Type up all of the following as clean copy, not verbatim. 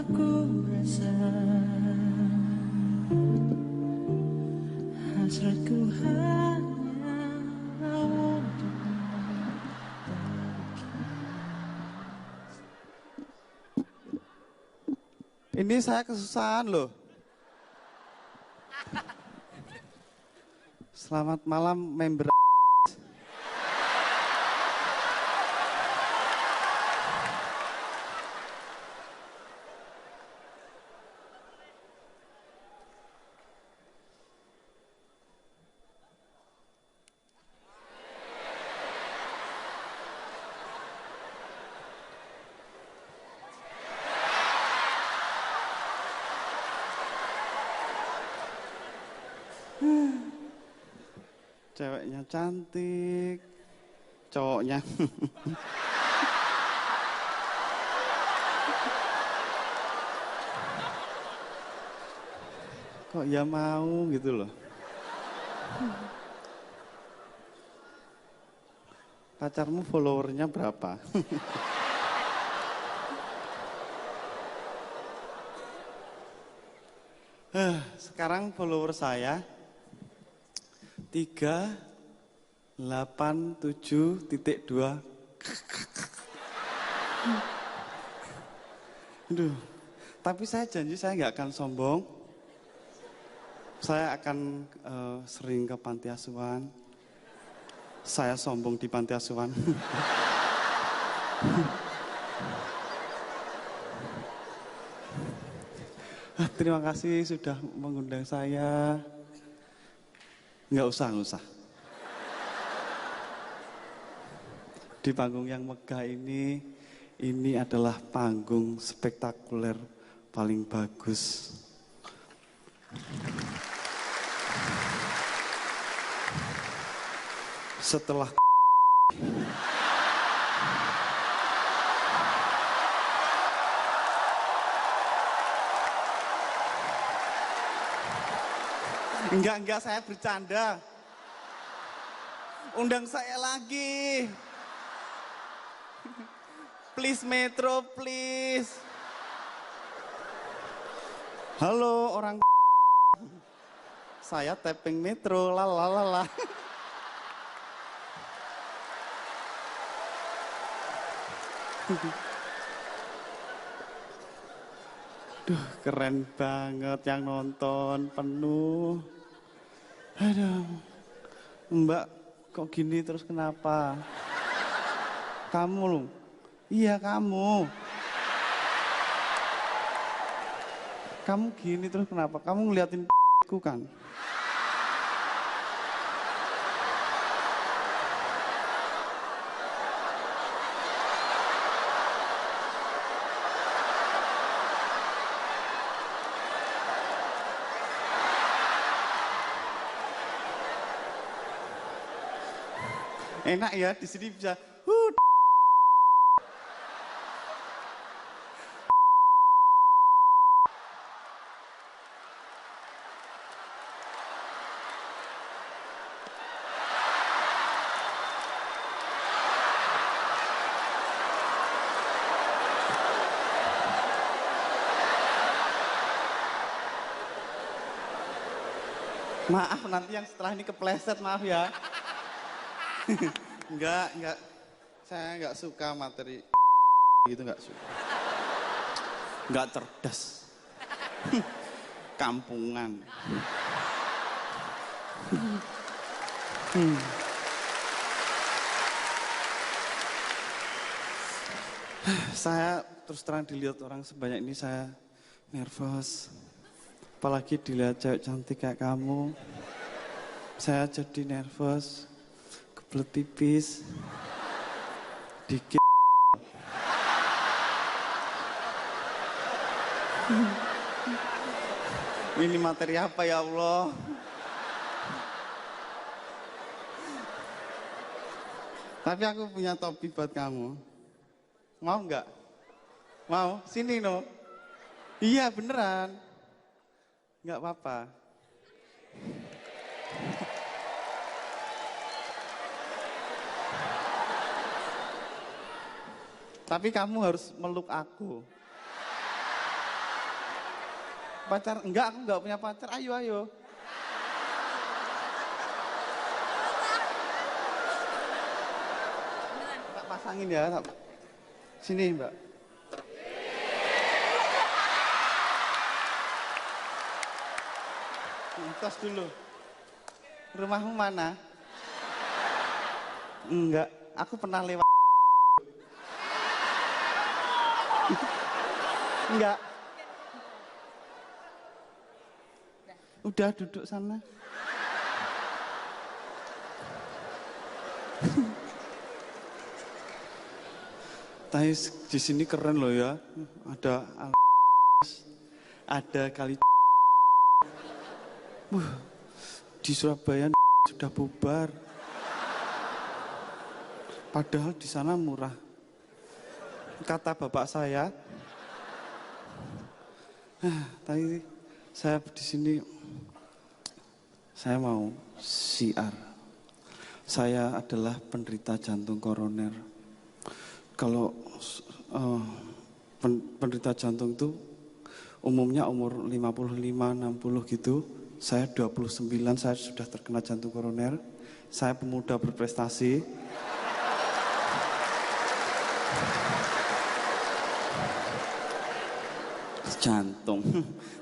Aku rasa hasratku hanya untukmu. Ini saya kesusahan loh. Selamat malam member. Ceweknya cantik, cowoknya kok ya mau gitu loh. Pacarmu followernya berapa? Sekarang follower saya 387.2. Aduh, tapi saya janji saya nggak akan sombong. Saya akan sering ke panti asuhan. Saya sombong di panti asuhan. Terima kasih sudah mengundang saya. Nggak usah. Di panggung yang megah ini adalah panggung spektakuler paling bagus. Setelah Enggak, saya bercanda. Undang saya lagi. Please Metro, please. Halo orang. Saya tapping Metro, lalalala. Duh, keren banget yang nonton penuh. Aduh, Mbak, kok gini terus kenapa? Kamu loh. Iya, kamu. Kamu gini terus kenapa? Kamu ngeliatin ku kan? Enak ya, di sini bisa. Maaf, nanti yang setelah ini kepleset, maaf ya. Enggak. Saya enggak suka materi gitu, enggak suka. Enggak cerdas. Kampungan. Saya terus terang dilihat orang sebanyak ini saya nervous. Apalagi dilihat cewek cantik kayak kamu. Saya jadi nervous. Kebelet tipis. Dikit. Ini materi apa ya Allah? Tapi aku punya topi buat kamu. Mau nggak? Mau? Sini no. Iya beneran. Nggak apa-apa. Tapi kamu harus meluk aku. Pacar? Enggak, aku enggak punya pacar. Ayo, ayo. Tak pasangin ya. Sini, Mbak. Tos dulu. Rumahmu mana? Enggak, aku pernah lewat. Enggak. Udah duduk sana. Tapi di sini keren loh ya. Ada kali. Di Surabaya sudah bubar. Padahal di sana murah. Kata bapak saya. Tapi saya di sini saya mau siar. Saya adalah penderita jantung koroner. Kalau penderita jantung itu umumnya umur 55, 60 gitu. Saya 29, saya sudah terkena jantung koroner. Saya pemuda berprestasi. Jantung,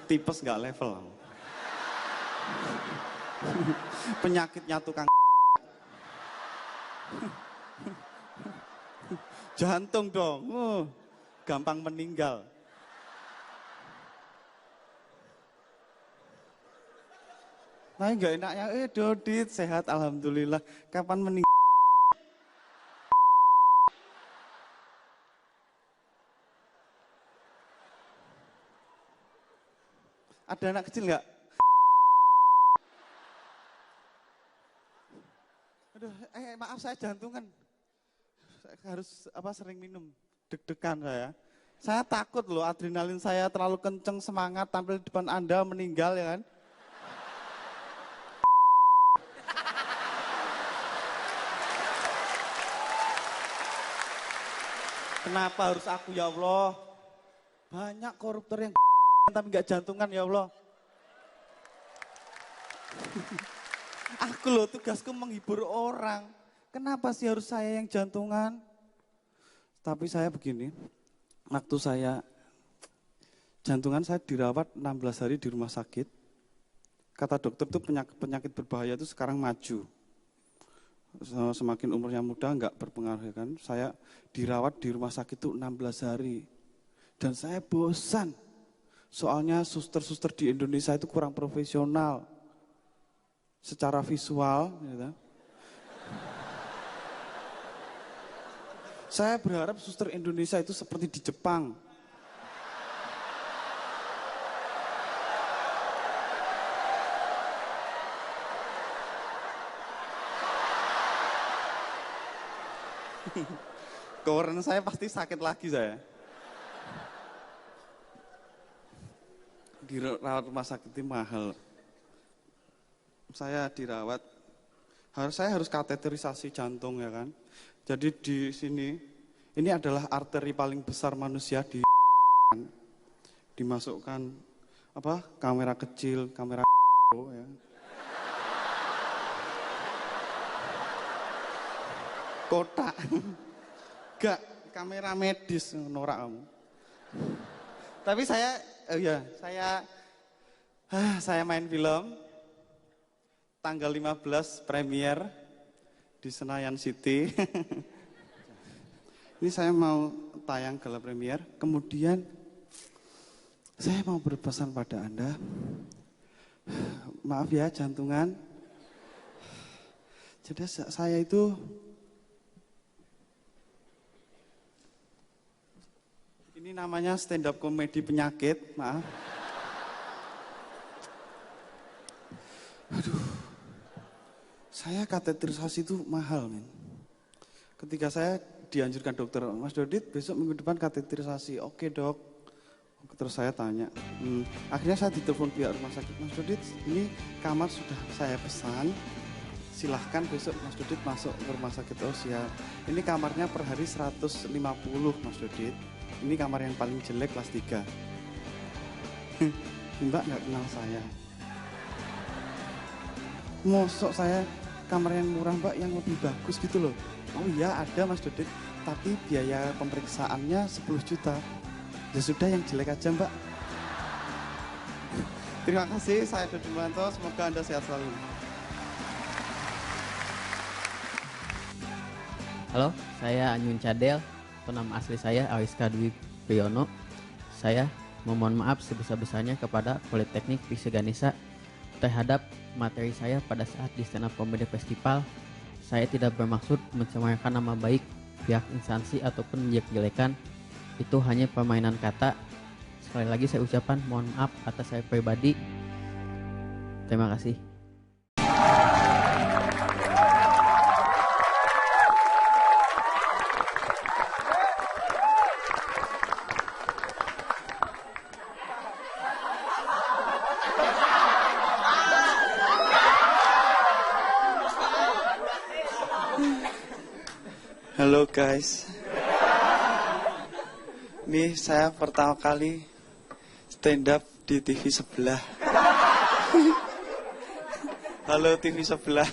tipes nggak level. Penyakitnya tukang. Jantung dong, gampang meninggal. Nah nggak enaknya, Dodit sehat alhamdulillah. Kapan meninggal? Ada anak kecil nggak? Aduh, maaf saya jantungan. Saya harus sering minum, deg-degan saya. Saya takut loh, adrenalin saya terlalu kenceng, semangat tampil di depan Anda meninggal ya kan. Kenapa harus aku ya Allah? Banyak koruptor yang tapi nggak jantungan ya Allah. Aku loh tugasku menghibur orang. Kenapa sih harus saya yang jantungan? Tapi saya begini, waktu saya jantungan saya dirawat 16 hari di rumah sakit. Kata dokter tuh penyakit berbahaya itu sekarang maju. Semakin umurnya muda nggak berpengaruh kan. Saya dirawat di rumah sakit itu 16 hari. Dan saya bosan. Soalnya suster-suster di Indonesia itu kurang profesional. Secara visual. Gitu. Saya berharap suster Indonesia itu seperti di Jepang. Koren saya pasti sakit lagi saya. Dirawat rumah sakit itu mahal. Saya dirawat, saya harus kateterisasi jantung ya kan. Jadi di sini, ini adalah arteri paling besar manusia dimasukkan kamera kecil, kamera ya. Kotak, gak kamera medis norak kamu. Tapi saya main film tanggal 15 premier di Senayan City. Ini saya mau tayang gala premier. Kemudian saya mau berpesan pada Anda. Maaf ya jantungan. Jadi saya itu ini namanya stand up komedi penyakit, maaf. Aduh, saya kateterisasi itu mahal, men. Ketika saya dianjurkan dokter, Mas Dodit besok minggu depan kateterisasi, oke dok. Terus saya tanya, akhirnya saya ditelepon pihak rumah sakit, Mas Dodit, ini kamar sudah saya pesan, silahkan besok Mas Dodit masuk ke rumah sakit. Oh siap, ini kamarnya per hari 150 Mas Dodit. Ini kamar yang paling jelek kelas 3. Mbak nggak kenal saya. Mosok saya kamar yang murah Mbak, yang lebih bagus gitu loh. Oh iya ada Mas Dodik, tapi biaya pemeriksaannya 10 juta. Ya sudah yang jelek aja Mbak. Terima kasih, saya Dodik Mulanto, semoga Anda sehat selalu. Halo, saya Anyun Cadel, atau nama asli saya Awiska Dwi Priyono. Saya memohon maaf sebesar-besarnya kepada Politeknik Visi Ganesha terhadap materi saya pada saat di stand up comedy festival. Saya tidak bermaksud mencemarkan nama baik pihak instansi ataupun menjelek-jelekan. Itu hanya permainan kata. Sekali lagi saya ucapkan mohon maaf atas saya pribadi. Terima kasih. Halo guys, ini saya pertama kali stand up di TV sebelah. Halo TV sebelah.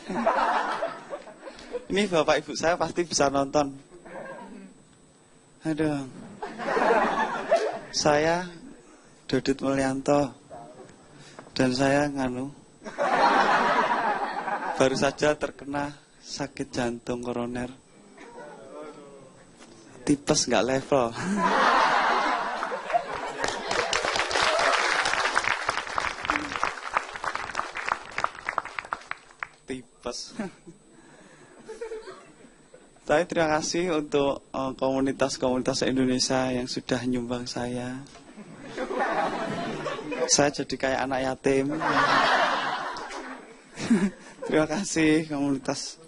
Ini bapak ibu saya pasti bisa nonton. Aduh, saya Dodit Mulyanto dan saya baru saja terkena sakit jantung koroner. Tipes nggak level. Tipes. Tapi terima kasih untuk komunitas-komunitas Indonesia yang sudah nyumbang saya. Saya jadi kayak anak yatim. Terima kasih komunitas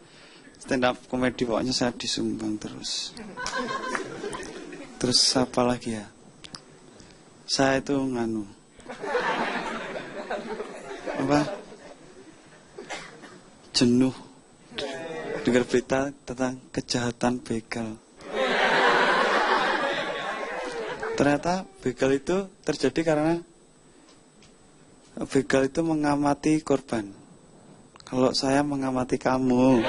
stand up komedi, pokoknya saya disumbang terus. Terus apa lagi ya? Saya itu jenuh dengar berita tentang kejahatan begal. Ternyata begal itu terjadi karena begal itu mengamati korban. Kalau saya mengamati kamu.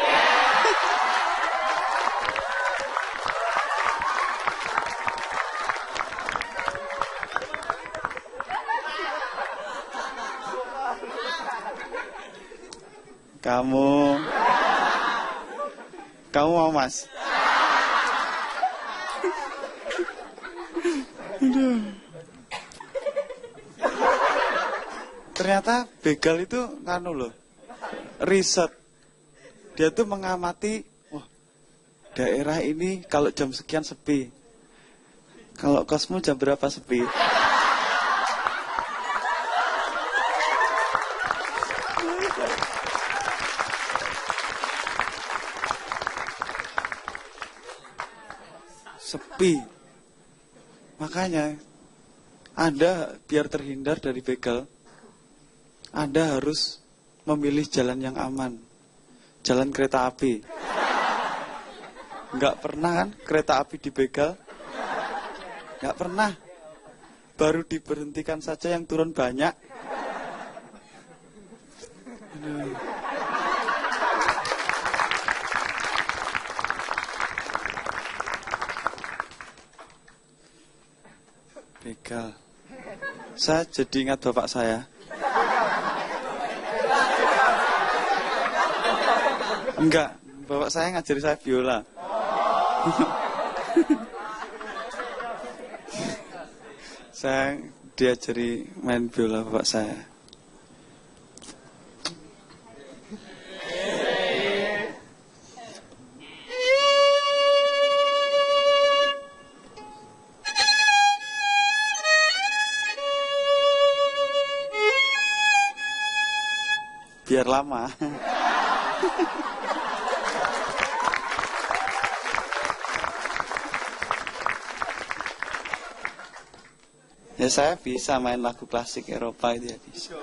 Kamu mau Mas? Aduh. Ternyata begal itu loh, riset. Dia tuh mengamati, wah, daerah ini kalau jam sekian sepi. Kalau kosmu jam berapa sepi? Sepi. Makanya Anda biar terhindar dari begal, Anda harus memilih jalan yang aman. Jalan kereta api. Nggak pernah kan kereta api dibegal? Nggak pernah. Baru diberhentikan saja yang turun banyak. Aduh. Begal. Saya jadi ingat bapak saya. Enggak, bapak saya ngajari saya biola. Saya diajari main biola bapak saya. Biar lama. Ya saya bisa main lagu klasik Eropa itu ya bisa.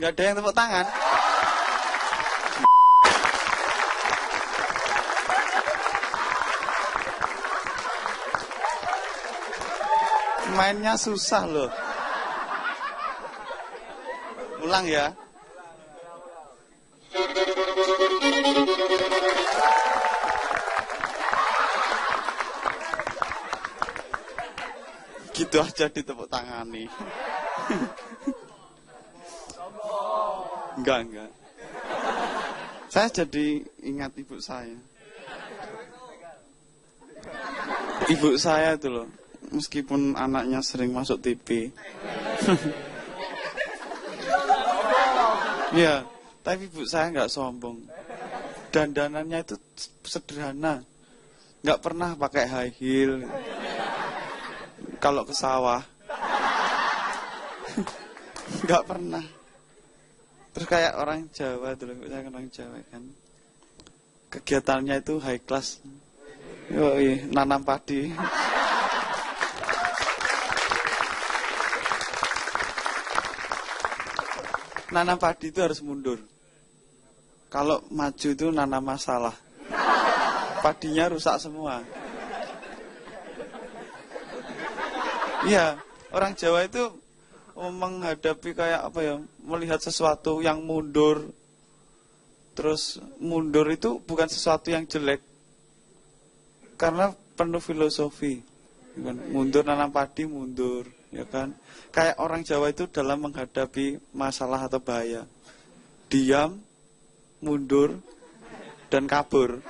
Nggak ada yang tepuk tangan. Mainnya susah loh. Ulang ya. Gitu aja ditepuk tangani. Enggak. Saya jadi ingat ibu saya. Ibu saya itu loh, meskipun anaknya sering masuk TV. Iya, tapi ibu saya nggak sombong. Dandanannya itu sederhana, nggak pernah pakai high heel. Kalau ke sawah, nggak pernah. Terus kayak orang Jawa dulu, saya kan orang Jawa kan. Kegiatannya itu high class. Yoi, nanam padi. Nanam padi itu harus mundur. Kalau maju itu nanam masalah. Padinya rusak semua. Iya, orang Jawa itu menghadapi kayak apa ya, melihat sesuatu yang mundur. Terus mundur itu bukan sesuatu yang jelek. Karena penuh filosofi. Mundur nanam padi, mundur, ya kan? Kayak orang Jawa itu dalam menghadapi masalah atau bahaya. Diam, mundur, dan kabur.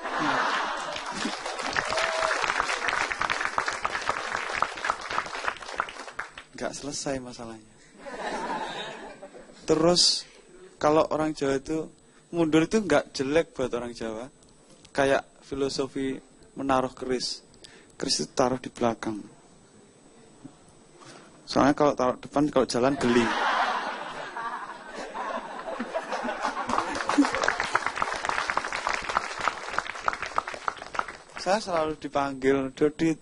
Nggak selesai masalahnya. Terus kalau orang Jawa itu mundur itu nggak jelek buat orang Jawa. Kayak filosofi menaruh keris. Keris itu taruh di belakang. Soalnya kalau taruh depan, kalau jalan geli. Saya selalu dipanggil Dodit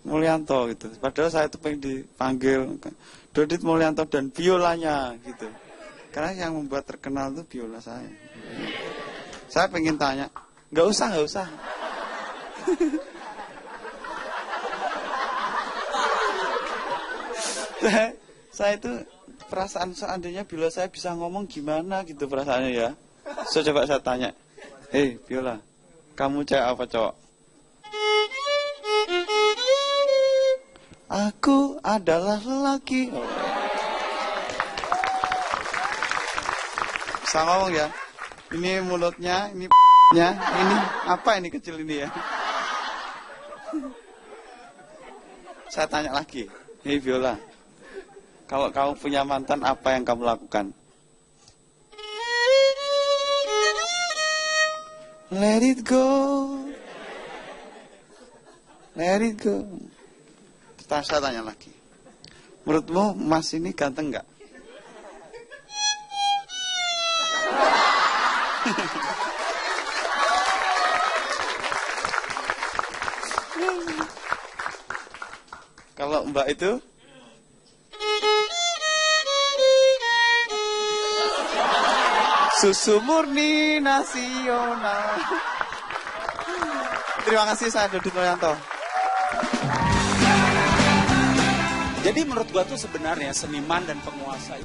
Mulyanto gitu. Padahal saya itu pengen dipanggil Dodit Mulyanto dan biolanya gitu. Karena yang membuat terkenal itu biola saya. Saya pengen tanya, nggak usah. Saya itu perasaan seandainya biola saya bisa ngomong gimana gitu perasaannya ya. So coba saya tanya, hei biola, kamu cewek apa cowok? Aku adalah lelaki. Bisa ngomong ya. Ini mulutnya, ini nya, ini apa ini kecil ini ya. Saya tanya lagi, hei Viola, kalau kamu punya mantan apa yang kamu lakukan? Let it go. Let it go. Saya tanya lagi. Menurutmu Mas ini ganteng nggak? Kalau Mbak itu? Susu murni nasional. Terima kasih, saya Dodit Mulyanto. Jadi menurut gua tuh sebenarnya seniman dan penguasa